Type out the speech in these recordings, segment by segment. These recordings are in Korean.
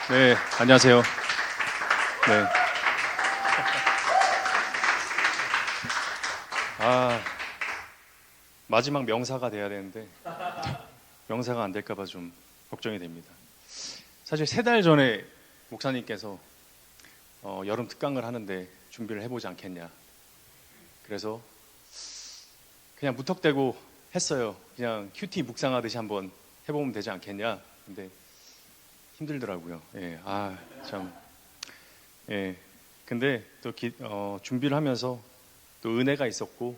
네, 안녕하세요. 네. 아, 마지막 명사가 돼야 되는데 명사가 안 될까봐 좀 걱정이 됩니다. 사실 3달 전에 목사님께서 여름 특강을 하는데 준비를 해보지 않겠냐. 그래서 그냥 무턱대고 했어요. 그냥 큐티 묵상하듯이 한번 해보면 되지 않겠냐. 근데 힘들더라고요. 예, 참. 예. 근데 또 준비를 하면서 또 은혜가 있었고,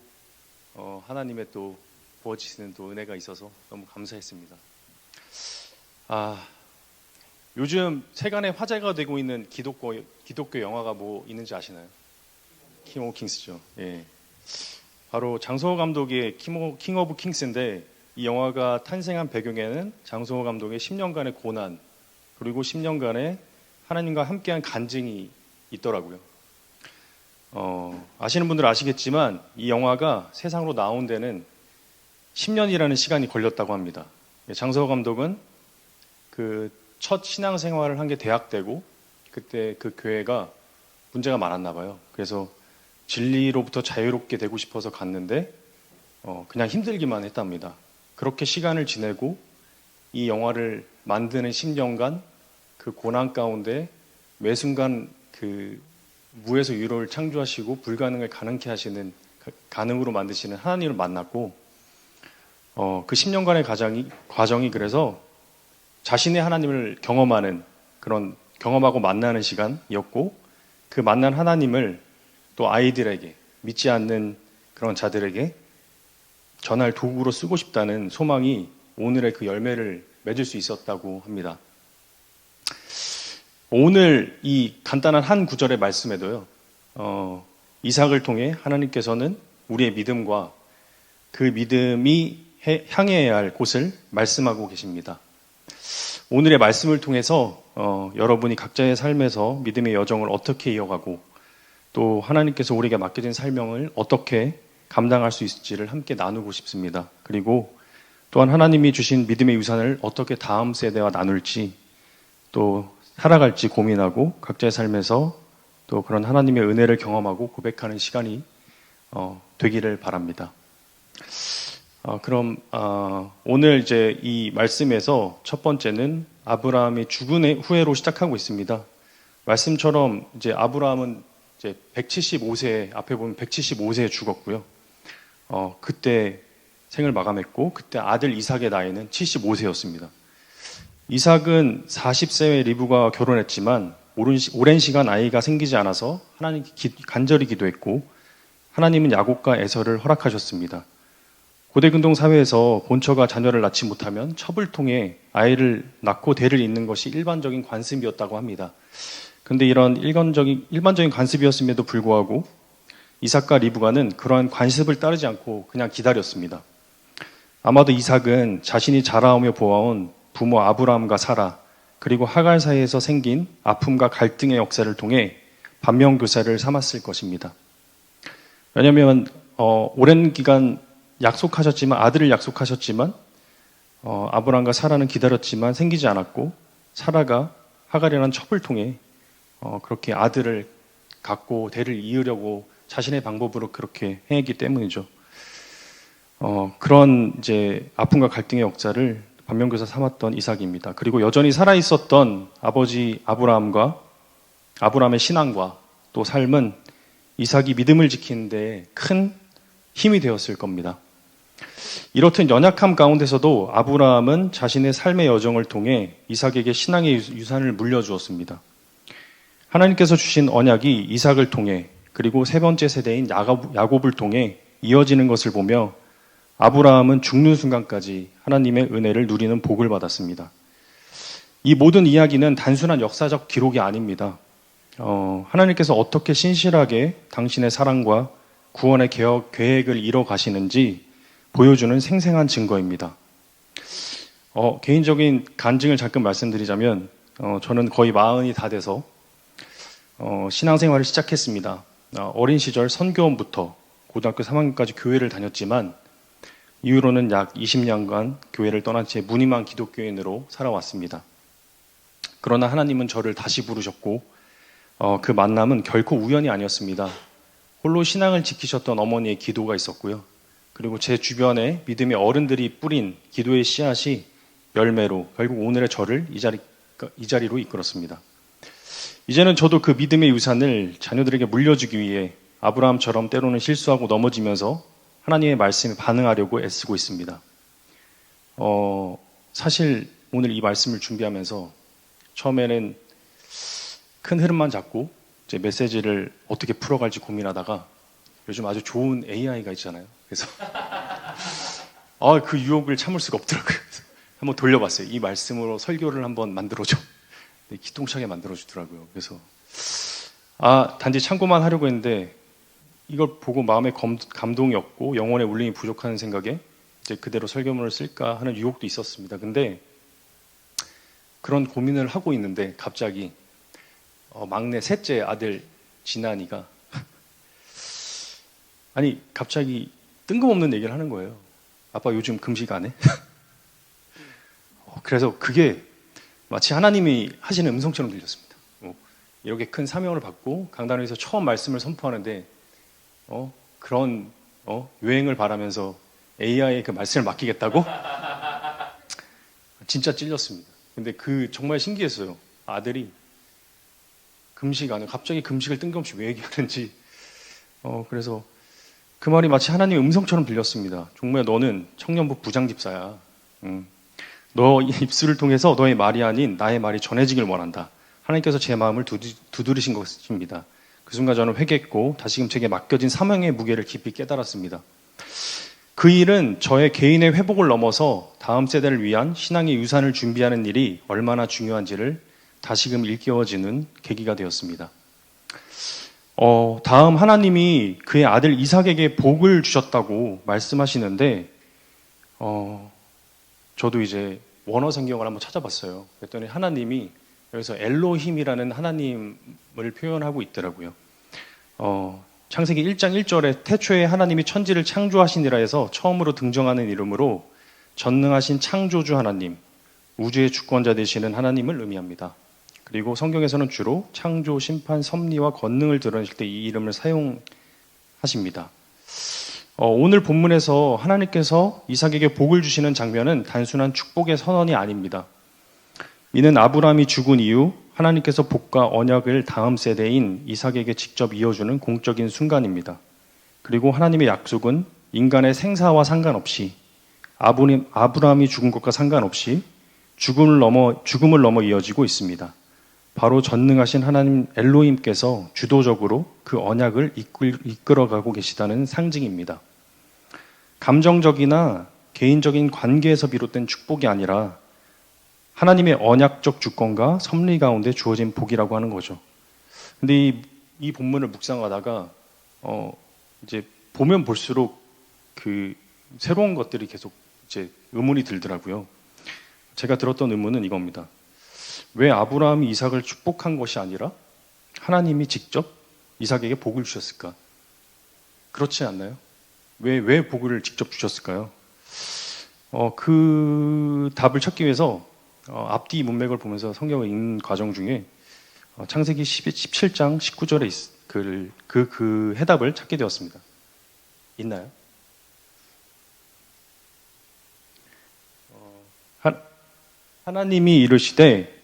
하나님의 또 부어지시는 또 은혜가 있어서 너무 감사했습니다. 요즘 세간에 화제가 되고 있는 기독교 영화가 뭐 있는지 아시나요? 킹 오브 킹스죠. 예. 바로 장성호 감독의 킹 오브 킹스인데, 이 영화가 탄생한 배경에는 장성호 감독의 10년간의 고난, 그리고 10년간의 하나님과 함께한 간증이 있더라고요. 아시는 분들은 아시겠지만 이 영화가 세상으로 나온 데는 10년이라는 시간이 걸렸다고 합니다. 장성호 감독은 그 첫 신앙생활을 한 게 대학 때고, 그때 그 교회가 문제가 많았나 봐요. 그래서 진리로부터 자유롭게 되고 싶어서 갔는데 그냥 힘들기만 했답니다. 그렇게 시간을 지내고 이 영화를 만드는 10년간 그 고난 가운데 매 순간 그 무에서 유로를 창조하시고 불가능을 가능케 하시는, 가능으로 만드시는 하나님을 만났고, 그 10년간의 과정이 그래서 자신의 하나님을 경험하는, 그런 경험하고 만나는 시간이었고, 그 만난 하나님을 또 아이들에게, 믿지 않는 그런 자들에게 전할 도구로 쓰고 싶다는 소망이 오늘의 그 열매를 맺을 수 있었다고 합니다. 오늘 이 간단한 한 구절의 말씀에도요, 이삭을 통해 하나님께서는 우리의 믿음과 그 믿음이 향해야 할 곳을 말씀하고 계십니다. 오늘의 말씀을 통해서 여러분이 각자의 삶에서 믿음의 여정을 어떻게 이어가고, 또 하나님께서 우리에게 맡겨진 사명을 어떻게 감당할 수 있을지를 함께 나누고 싶습니다. 그리고 또한 하나님이 주신 믿음의 유산을 어떻게 다음 세대와 나눌지, 또 살아갈지 고민하고 각자의 삶에서 또 그런 하나님의 은혜를 경험하고 고백하는 시간이 되기를 바랍니다. 그럼 오늘 이제 이 말씀에서 첫 번째는 아브라함이 죽은 후에로 시작하고 있습니다. 말씀처럼 이제 아브라함은 이제 175세, 앞에 보면 175세에 죽었고요. 그때 생을 마감했고, 그때 아들 이삭의 나이는 75세였습니다. 이삭은 40세에 리브가 결혼했지만 오랜 시간 아이가 생기지 않아서 하나님께 간절히 기도했고, 하나님은 야곱과 에서를 허락하셨습니다. 고대 근동 사회에서 본처가 자녀를 낳지 못하면 첩을 통해 아이를 낳고 대를 잇는 것이 일반적인 관습이었다고 합니다. 그런데 이런 일반적인 관습이었음에도 불구하고 이삭과 리브가는 그러한 관습을 따르지 않고 그냥 기다렸습니다. 아마도 이삭은 자신이 자라오며 보아온 부모 아브라함과 사라, 그리고 하갈 사이에서 생긴 아픔과 갈등의 역사를 통해 반면교사를 삼았을 것입니다. 왜냐하면 오랜 기간 아들을 약속하셨지만 아브라함과 사라는 기다렸지만 생기지 않았고, 사라가 하갈이라는 첩을 통해 그렇게 아들을 갖고 대를 이으려고 자신의 방법으로 그렇게 행했기 때문이죠. 그런 이제 아픔과 갈등의 역사를 반면교사 삼았던 이삭입니다. 그리고 여전히 살아있었던 아버지 아브라함의 신앙과 또 삶은 이삭이 믿음을 지키는 데 큰 힘이 되었을 겁니다. 이렇듯 연약함 가운데서도 아브라함은 자신의 삶의 여정을 통해 이삭에게 신앙의 유산을 물려주었습니다. 하나님께서 주신 언약이 이삭을 통해, 그리고 세 번째 세대인 야곱을 통해 이어지는 것을 보며 아브라함은 죽는 순간까지 하나님의 은혜를 누리는 복을 받았습니다. 이 모든 이야기는 단순한 역사적 기록이 아닙니다. 하나님께서 어떻게 신실하게 당신의 사랑과 구원의 계획을 이뤄 가시는지 보여주는 생생한 증거입니다. 개인적인 간증을 잠깐 말씀드리자면, 저는 거의 40이 다 돼서 신앙생활을 시작했습니다. 어린 시절 선교원부터 고등학교 3학년까지 교회를 다녔지만, 이후로는 약 20년간 교회를 떠난 채 무늬만 기독교인으로 살아왔습니다. 그러나 하나님은 저를 다시 부르셨고 그 만남은 결코 우연이 아니었습니다. 홀로 신앙을 지키셨던 어머니의 기도가 있었고요. 그리고 제 주변에 믿음의 어른들이 뿌린 기도의 씨앗이 열매로 결국 오늘의 저를 이 자리로 이끌었습니다. 이제는 저도 그 믿음의 유산을 자녀들에게 물려주기 위해 아브라함처럼 때로는 실수하고 넘어지면서 하나님의 말씀에 반응하려고 애쓰고 있습니다. 사실 오늘 이 말씀을 준비하면서 처음에는 큰 흐름만 잡고 이제 메시지를 어떻게 풀어갈지 고민하다가 요즘 아주 좋은 AI가 있잖아요. 그래서 그 유혹을 참을 수가 없더라고요. 그래서 한번 돌려봤어요. 이 말씀으로 설교를 한번 만들어줘. 기똥차게 만들어주더라고요. 그래서 단지 참고만 하려고 했는데 이걸 보고 마음에 감동이 없고 영혼의 울림이 부족한 생각에 이제 그대로 설교문을 쓸까 하는 유혹도 있었습니다. 근데 그런 고민을 하고 있는데 갑자기 막내 셋째 아들 진한이가 갑자기 뜬금없는 얘기를 하는 거예요. 아빠 요즘 금식 안 해? 그래서 그게 마치 하나님이 하시는 음성처럼 들렸습니다. 이렇게 큰 사명을 받고 강단에서 처음 말씀을 선포하는데 그런 유행을 바라면서 AI에 그 말씀을 맡기겠다고? 진짜 찔렸습니다. 근데 정말 신기했어요. 아들이 금식 안 해. 갑자기 금식을 뜬금없이 왜 얘기하는지. 그래서 그 말이 마치 하나님의 음성처럼 들렸습니다. 종모야, 너는 청년부 부장집사야. 너 입술을 통해서 너의 말이 아닌 나의 말이 전해지길 원한다. 하나님께서 제 마음을 두드리신 것입니다. 그 순간 저는 회개했고 다시금 제게 맡겨진 사명의 무게를 깊이 깨달았습니다. 그 일은 저의 개인의 회복을 넘어서 다음 세대를 위한 신앙의 유산을 준비하는 일이 얼마나 중요한지를 다시금 일깨워지는 계기가 되었습니다. 다음 하나님이 그의 아들 이삭에게 복을 주셨다고 말씀하시는데 저도 이제 원어 성경을 한번 찾아봤어요. 그랬더니 하나님이 여기서 엘로힘이라는 하나님을 표현하고 있더라고요. 창세기 1장 1절에 태초에 하나님이 천지를 창조하시니라 해서 처음으로 등정하는 이름으로 전능하신 창조주 하나님, 우주의 주권자 되시는 하나님을 의미합니다. 그리고 성경에서는 주로 창조, 심판, 섭리와 권능을 드러내실 때 이 이름을 사용하십니다. 오늘 본문에서 하나님께서 이삭에게 복을 주시는 장면은 단순한 축복의 선언이 아닙니다. 이는 아브라함이 죽은 이후 하나님께서 복과 언약을 다음 세대인 이삭에게 직접 이어주는 공적인 순간입니다. 그리고 하나님의 약속은 인간의 생사와 상관없이 아브라함이 죽은 것과 상관없이 죽음을 넘어 이어지고 있습니다. 바로 전능하신 하나님 엘로힘께서 주도적으로 그 언약을 이끌어가고 계시다는 상징입니다. 감정적이나 개인적인 관계에서 비롯된 축복이 아니라 하나님의 언약적 주권과 섭리 가운데 주어진 복이라고 하는 거죠. 근데 이 본문을 묵상하다가 이제 보면 볼수록 그 새로운 것들이 계속 이제 의문이 들더라고요. 제가 들었던 의문은 이겁니다. 왜 아브라함이 이삭을 축복한 것이 아니라 하나님이 직접 이삭에게 복을 주셨을까? 그렇지 않나요? 왜 복을 직접 주셨을까요? 그 답을 찾기 위해서 앞뒤 문맥을 보면서 성경을 읽는 과정 중에 창세기 17장 19절에 그 해답을 찾게 되었습니다. 있나요? 하나님이 이르시되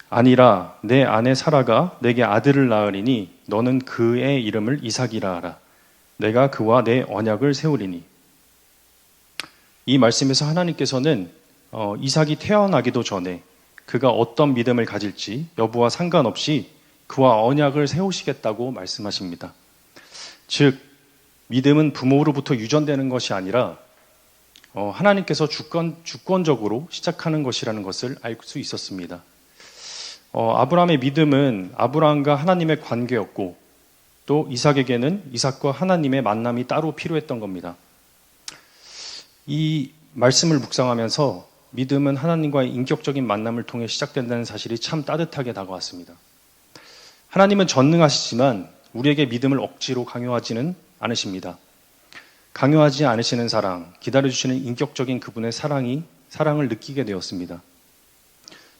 아니라 내 아내 사라가 내게 아들을 낳으리니 너는 그의 이름을 이삭이라 하라. 내가 그와 내 언약을 세우리니. 이 말씀에서 하나님께서는 이삭이 태어나기도 전에 그가 어떤 믿음을 가질지 여부와 상관없이 그와 언약을 세우시겠다고 말씀하십니다. 즉 믿음은 부모로부터 유전되는 것이 아니라 하나님께서 주권적으로 시작하는 것이라는 것을 알 수 있었습니다. 아브라함의 믿음은 아브라함과 하나님의 관계였고 또 이삭에게는 이삭과 하나님의 만남이 따로 필요했던 겁니다. 이 말씀을 묵상하면서 믿음은 하나님과의 인격적인 만남을 통해 시작된다는 사실이 참 따뜻하게 다가왔습니다. 하나님은 전능하시지만 우리에게 믿음을 억지로 강요하지는 않으십니다. 강요하지 않으시는 사랑, 기다려주시는 인격적인 그분의 사랑을 느끼게 되었습니다.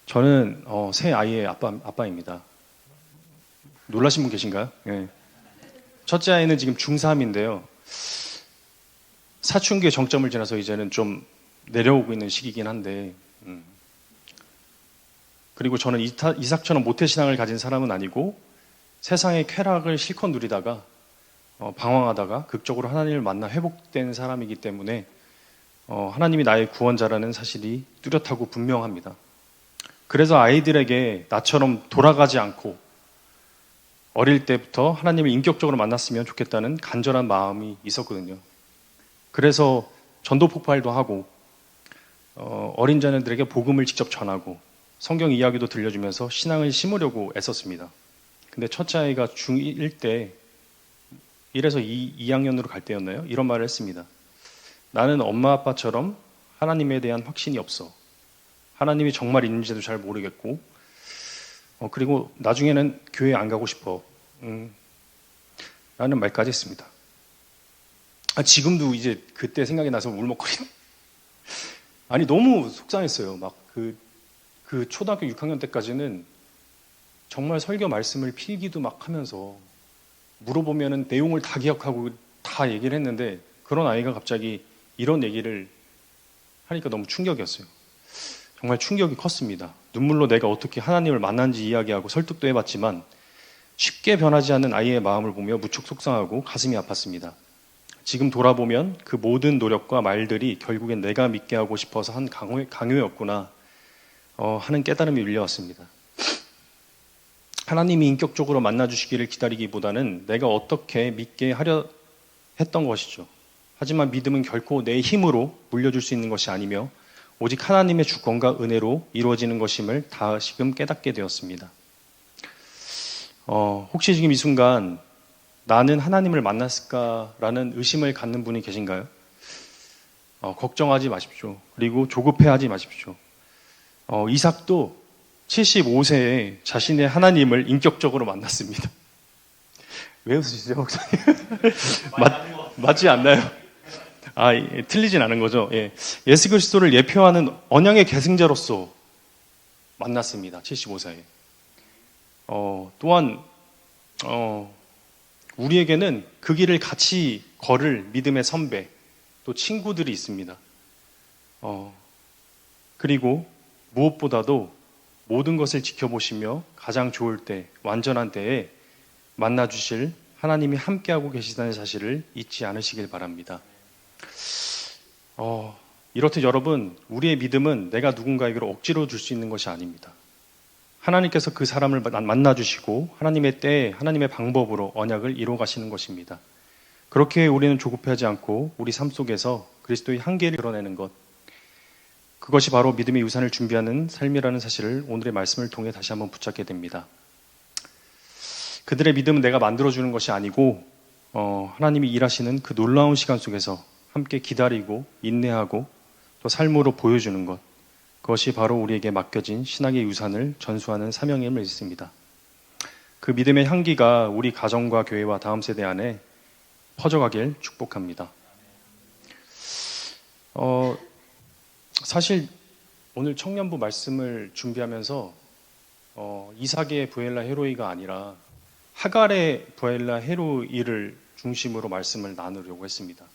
저는 새 아이의 아빠입니다. 놀라신 분 계신가요? 예. 첫째 아이는 지금 중3인데요. 사춘기의 정점을 지나서 이제는 좀 내려오고 있는 시기긴 한데, 그리고 저는 이삭처럼 모태신앙을 가진 사람은 아니고 세상의 쾌락을 실컷 누리다가 방황하다가 극적으로 하나님을 만나 회복된 사람이기 때문에 하나님이 나의 구원자라는 사실이 뚜렷하고 분명합니다. 그래서 아이들에게 나처럼 돌아가지 않고 어릴 때부터 하나님을 인격적으로 만났으면 좋겠다는 간절한 마음이 있었거든요. 그래서 전도 폭발도 하고 어린 자녀들에게 복음을 직접 전하고 성경 이야기도 들려주면서 신앙을 심으려고 애썼습니다. 근데 첫째 아이가 중1 때 1에서 2학년으로 갈 때였나요? 이런 말을 했습니다. 나는 엄마 아빠처럼 하나님에 대한 확신이 없어. 하나님이 정말 있는지도 잘 모르겠고 그리고 나중에는 교회 안 가고 싶어. 라는 말까지 했습니다. 지금도 이제 그때 생각이 나서 울먹거리는. 아니 너무 속상했어요. 막 그 초등학교 6학년 때까지는 정말 설교 말씀을 필기도 막 하면서 물어보면은 내용을 다 기억하고 다 얘기를 했는데 그런 아이가 갑자기 이런 얘기를 하니까 너무 충격이었어요. 정말 충격이 컸습니다. 눈물로 내가 어떻게 하나님을 만난지 이야기하고 설득도 해봤지만 쉽게 변하지 않는 아이의 마음을 보며 무척 속상하고 가슴이 아팠습니다. 지금 돌아보면 그 모든 노력과 말들이 결국엔 내가 믿게 하고 싶어서 한 강요였구나 하는 깨달음이 밀려왔습니다. 하나님이 인격적으로 만나주시기를 기다리기보다는 내가 어떻게 믿게 하려 했던 것이죠. 하지만 믿음은 결코 내 힘으로 물려줄 수 있는 것이 아니며 오직 하나님의 주권과 은혜로 이루어지는 것임을 다시금 깨닫게 되었습니다. 혹시 지금 이 순간 나는 하나님을 만났을까라는 의심을 갖는 분이 계신가요? 걱정하지 마십시오. 그리고 조급해하지 마십시오. 이삭도 75세에 자신의 하나님을 인격적으로 만났습니다. 왜 웃으시죠, 목사님? 맞지 않나요? 틀리진 않은 거죠. 예. 예수 그리스도를 예표하는 언양의 계승자로서 만났습니다. 75세에. 또한 우리에게는 그 길을 같이 걸을 믿음의 선배, 또 친구들이 있습니다. 그리고 무엇보다도 모든 것을 지켜보시며 가장 좋을 때, 완전한 때에 만나주실 하나님이 함께하고 계시다는 사실을 잊지 않으시길 바랍니다. 이렇듯 여러분, 우리의 믿음은 내가 누군가에게로 억지로 줄 수 있는 것이 아닙니다. 하나님께서 그 사람을 만나주시고 하나님의 때에 하나님의 방법으로 언약을 이루어 가시는 것입니다. 그렇게 우리는 조급해하지 않고 우리 삶 속에서 그리스도의 한계를 드러내는 것, 그것이 바로 믿음의 유산을 준비하는 삶이라는 사실을 오늘의 말씀을 통해 다시 한번 붙잡게 됩니다. 그들의 믿음은 내가 만들어주는 것이 아니고 하나님이 일하시는 그 놀라운 시간 속에서 함께 기다리고 인내하고 또 삶으로 보여주는 것, 그것이 바로 우리에게 맡겨진 신학의 유산을 전수하는 사명임을 믿습니다. 그 믿음의 향기가 우리 가정과 교회와 다음 세대 안에 퍼져가길 축복합니다. 사실 오늘 청년부 말씀을 준비하면서 이삭의 부엘라 헤로이가 아니라 하갈의 부엘라 헤로이를 중심으로 말씀을 나누려고 했습니다.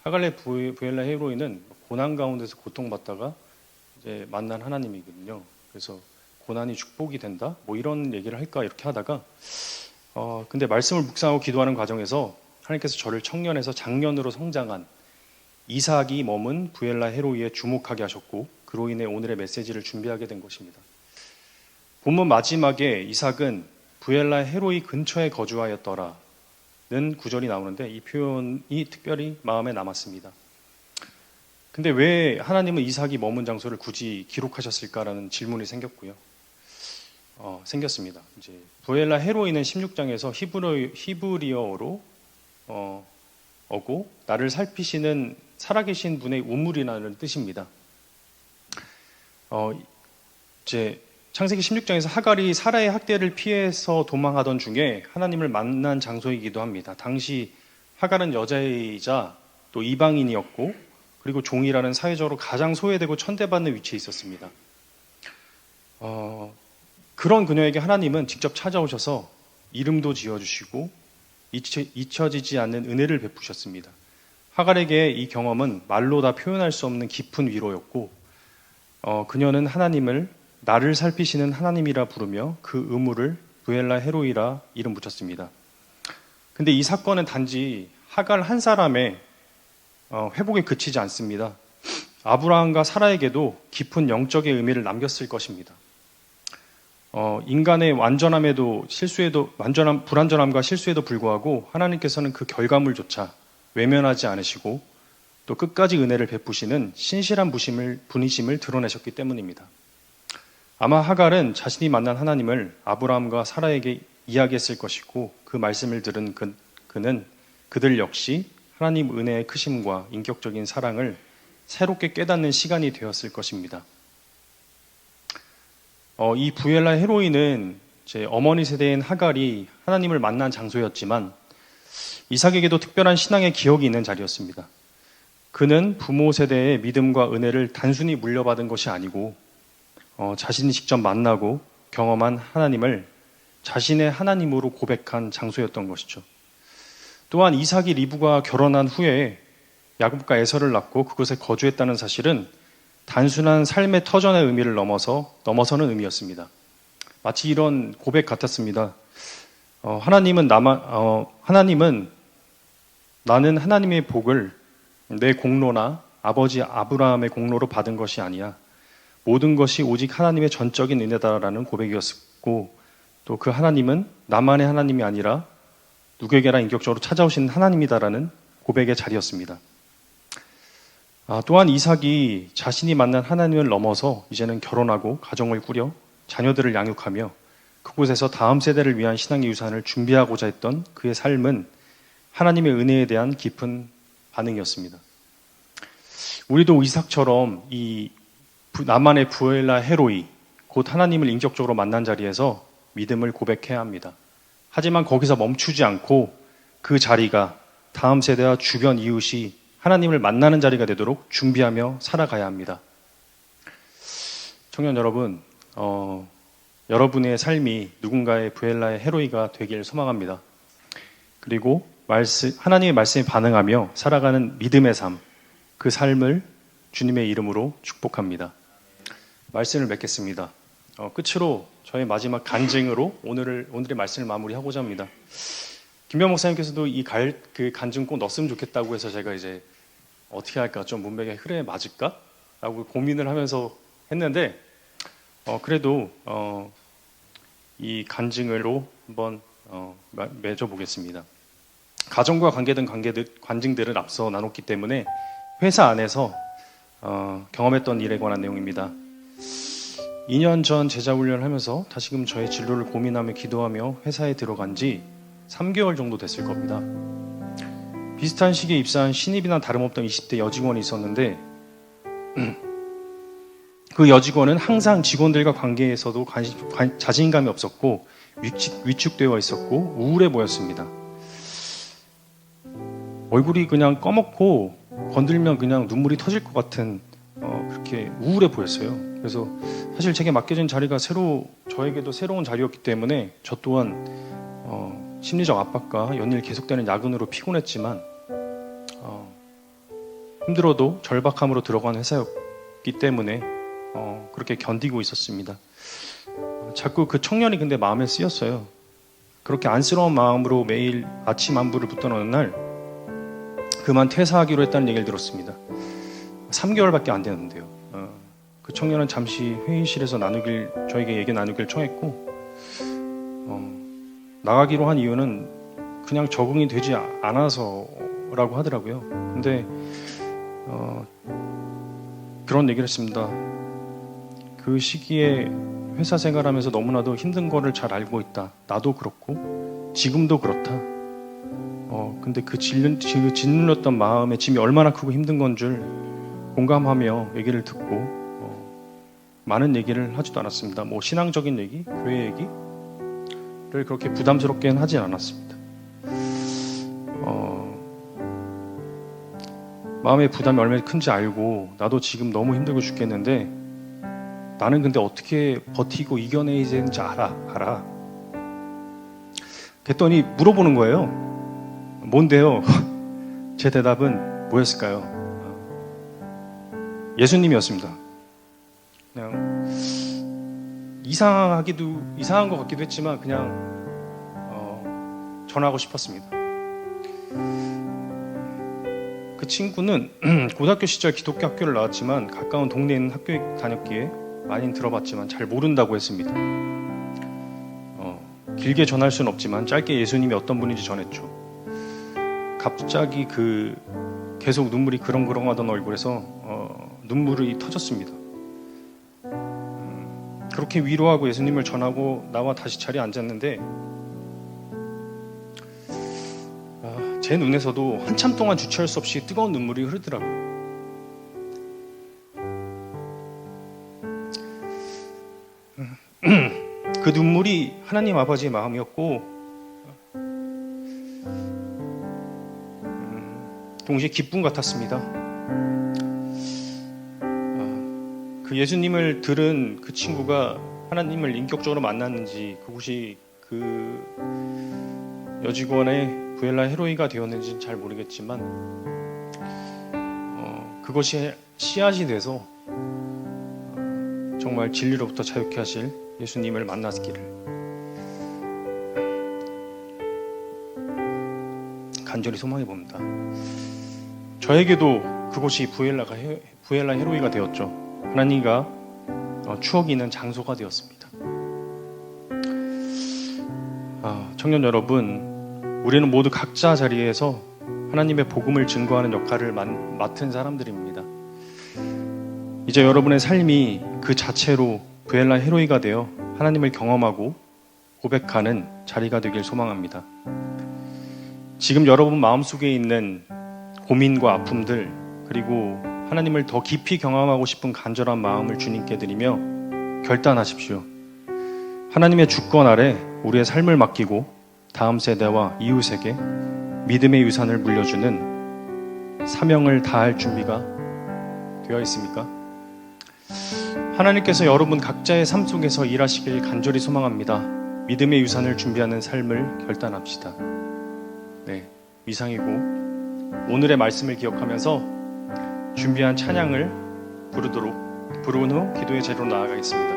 하갈의 부엘라 헤로이는 고난 가운데서 고통받다가 이제 만난 하나님이거든요. 그래서 고난이 축복이 된다? 뭐 이런 얘기를 할까 이렇게 하다가 근데 말씀을 묵상하고 기도하는 과정에서 하나님께서 저를 청년에서 장년으로 성장한 이삭이 머문 부엘라 헤로이에 주목하게 하셨고 그로 인해 오늘의 메시지를 준비하게 된 것입니다. 본문 마지막에 이삭은 부엘라 헤로이 근처에 거주하였더라는 구절이 나오는데 이 표현이 특별히 마음에 남았습니다. 근데 왜 하나님은 이삭이 머문 장소를 굳이 기록하셨을까라는 질문이 생겼고요. 생겼습니다. 이제 부엘라 헤로이는 16장에서 히브리어로 어고 나를 살피시는 살아계신 분의 우물이라는 뜻입니다. 이제 창세기 16장에서 하갈이 사라의 학대를 피해서 도망하던 중에 하나님을 만난 장소이기도 합니다. 당시 하갈은 여자이자 또 이방인이었고 그리고 종이라는 사회적으로 가장 소외되고 천대받는 위치에 있었습니다. 그런 그녀에게 하나님은 직접 찾아오셔서 이름도 지어주시고 잊혀지지 않는 은혜를 베푸셨습니다. 하갈에게 이 경험은 말로 다 표현할 수 없는 깊은 위로였고, 그녀는 하나님을 나를 살피시는 하나님이라 부르며 그 의무를 부엘라 헤로이라 이름 붙였습니다. 근데 이 사건은 단지 하갈 한 사람의 회복에 그치지 않습니다. 아브라함과 사라에게도 깊은 영적인 의미를 남겼을 것입니다. 인간의 불완전함과 실수에도 불구하고 하나님께서는 그 결과물조차 외면하지 않으시고 또 끝까지 은혜를 베푸시는 신실한 분이심을 드러내셨기 때문입니다. 아마 하갈은 자신이 만난 하나님을 아브라함과 사라에게 이야기했을 것이고 그 말씀을 들은 그는 그들 역시 하나님 은혜의 크심과 인격적인 사랑을 새롭게 깨닫는 시간이 되었을 것입니다. 이 부엘라 헤로이는 제 어머니 세대인 하갈이 하나님을 만난 장소였지만 이삭에게도 특별한 신앙의 기억이 있는 자리였습니다. 그는 부모 세대의 믿음과 은혜를 단순히 물려받은 것이 아니고 자신이 직접 만나고 경험한 하나님을 자신의 하나님으로 고백한 장소였던 것이죠. 또한 이삭이 리브가 결혼한 후에 야곱과 에서를 낳고 그곳에 거주했다는 사실은 단순한 삶의 터전의 의미를 넘어서는 의미였습니다. 마치 이런 고백 같았습니다. 하나님은 나는 하나님의 복을 내 공로나 아버지 아브라함의 공로로 받은 것이 아니야. 모든 것이 오직 하나님의 전적인 은혜다라는 고백이었고, 또 그 하나님은 나만의 하나님이 아니라 누구에게나 인격적으로 찾아오시는 하나님이다라는 고백의 자리였습니다. 또한 이삭이 자신이 만난 하나님을 넘어서 이제는 결혼하고 가정을 꾸려 자녀들을 양육하며 그곳에서 다음 세대를 위한 신앙의 유산을 준비하고자 했던 그의 삶은 하나님의 은혜에 대한 깊은 반응이었습니다. 우리도 이삭처럼 이 나만의 부엘라 헤로이, 곧 하나님을 인격적으로 만난 자리에서 믿음을 고백해야 합니다. 하지만 거기서 멈추지 않고 그 자리가 다음 세대와 주변 이웃이 하나님을 만나는 자리가 되도록 준비하며 살아가야 합니다. 청년 여러분, 여러분의 삶이 누군가의 부엘라의 헤로이가 되길 소망합니다. 그리고 하나님의 말씀에 반응하며 살아가는 믿음의 삶, 그 삶을 주님의 이름으로 축복합니다. 말씀을 맺겠습니다. 끝으로 저의 마지막 간증으로 오늘의 말씀을 마무리하고자 합니다. 김병 목사님께서도 그 간증 꼭 넣었으면 좋겠다고 해서 제가 이제 어떻게 할까, 좀 문맥의 흐름에 맞을까? 라고 고민을 하면서 했는데, 그래도 이 간증으로 한번 맺어보겠습니다. 가정과 관계된 관증들을 앞서 나눴기 때문에 회사 안에서 경험했던 일에 관한 내용입니다. 2년 전 제자훈련을 하면서 다시금 저의 진로를 고민하며 기도하며 회사에 들어간 지 3개월 정도 됐을 겁니다. 비슷한 시기에 입사한 신입이나 다름없던 20대 여직원이 있었는데 그 여직원은 항상 직원들과 관계에서도 자신감이 없었고 위축되어 있었고 우울해 보였습니다. 얼굴이 그냥 꺼먹고 건들면 그냥 눈물이 터질 것 같은 그렇게 우울해 보였어요. 그래서 사실 제게 맡겨진 자리가 저에게도 새로운 자리였기 때문에 저 또한 심리적 압박과 연일 계속되는 야근으로 피곤했지만 힘들어도 절박함으로 들어간 회사였기 때문에 그렇게 견디고 있었습니다. 자꾸 그 청년이 근데 마음에 쓰였어요. 그렇게 안쓰러운 마음으로 매일 아침 안부를 묻던 어느 날 그만 퇴사하기로 했다는 얘기를 들었습니다. 3개월밖에 안 되는데요. 그 청년은 잠시 회의실에서 저에게 얘기 나누길 청했고 나가기로 한 이유는 그냥 적응이 되지 않아서라고 하더라고요. 근데 그런 얘기를 했습니다. 그 시기에 회사 생활하면서 너무나도 힘든 거를 잘 알고 있다. 나도 그렇고 지금도 그렇다. 근데 그 짓눌렸던 마음의 짐이 얼마나 크고 힘든 건 줄 공감하며 얘기를 듣고 많은 얘기를 하지도 않았습니다. 뭐 신앙적인 얘기, 교회 얘기를 그렇게 부담스럽게는 하진 않았습니다. 마음의 부담이 얼마나 큰지 알고 나도 지금 너무 힘들고 죽겠는데 나는 근데 어떻게 버티고 이겨내야 되는지 알아. 그랬더니 물어보는 거예요. 뭔데요? 제 대답은 뭐였을까요? 예수님이었습니다. 그냥 이상한 것 같기도 했지만 그냥 전하고 싶었습니다. 그 친구는 고등학교 시절 기독교 학교를 나왔지만 가까운 동네에 있는 학교에 다녔기에 많이는 들어봤지만 잘 모른다고 했습니다. 길게 전할 수는 없지만 짧게 예수님이 어떤 분인지 전했죠. 갑자기 계속 눈물이 그렁그렁하던 얼굴에서 눈물이 터졌습니다. 그렇게 위로하고 예수님을 전하고 나와 다시 자리에 앉았는데 제 눈에서도 한참 동안 주체할 수 없이 뜨거운 눈물이 흐르더라고요. 그 눈물이 하나님 아버지의 마음이었고 동시에 기쁨 같았습니다. 그 예수님을 들은 그 친구가 하나님을 인격적으로 만났는지 그곳이 그 여직원의 부엘라 헤로이가 되었는지는 잘 모르겠지만 그것이 씨앗이 돼서 정말 진리로부터 자유케 하실 예수님을 만났기를 간절히 소망해 봅니다. 저에게도 그곳이 부엘라 헤로이가 되었죠. 하나님과 추억이 있는 장소가 되었습니다. 청년 여러분, 우리는 모두 각자 자리에서 하나님의 복음을 증거하는 역할을 맡은 사람들입니다. 이제 여러분의 삶이 그 자체로 부엘라 헤로이가 되어 하나님을 경험하고 고백하는 자리가 되길 소망합니다. 지금 여러분 마음속에 있는 고민과 아픔들, 그리고 하나님을 더 깊이 경험하고 싶은 간절한 마음을 주님께 드리며 결단하십시오. 하나님의 주권 아래 우리의 삶을 맡기고 다음 세대와 이웃에게 믿음의 유산을 물려주는 사명을 다할 준비가 되어 있습니까? 하나님께서 여러분 각자의 삶 속에서 일하시길 간절히 소망합니다. 믿음의 유산을 준비하는 삶을 결단합시다. 네, 이상이고 오늘의 말씀을 기억하면서 준비한 찬양을 부르는 후 기도의 자리로 나아가겠습니다.